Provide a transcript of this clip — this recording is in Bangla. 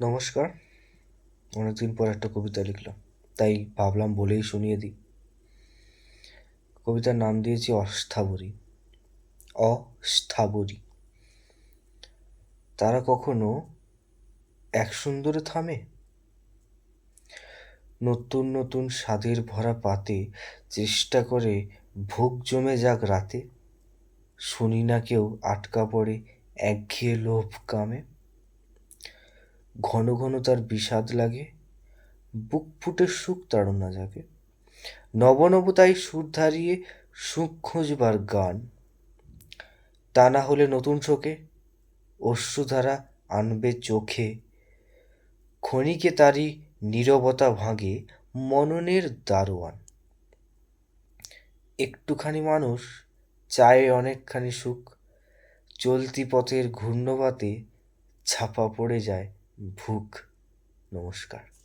নমস্কার। অনেকদিন পর একটা কবিতা লিখলাম, তাই ভাবলাম বলেই শুনিয়ে দিই। কবিতার নাম দিয়েছি অস্থাবরী। অস্থাবরী। তারা কখনো এক সুন্দরে থামে? নতুন নতুন স্বাদের ভরা পাতে চেষ্টা করে ভোগ জমে যাক রাতে। শুনি না কেউ আটকা পড়ে একঘেয়ে লোভ কামে। ঘন ঘন তার বিষাদ লাগে, বুক ফুটে সুখ তাড়না জাগে। নব নব তাই সুর ধারিয়ে সুখ খুঁজবার গান। তা না হলে নতুন শোকে অশ্রুধারা আনবে চোখে। ক্ষণিকে তারই নীরবতা ভাঙে মননের দারোয়ান। একটুখানি মানুষ চায় অনেকখানি সুখ, চলতি পথের ঘূর্ণবাতে ছাপা পড়ে যায় ভুখ। নমস্কার।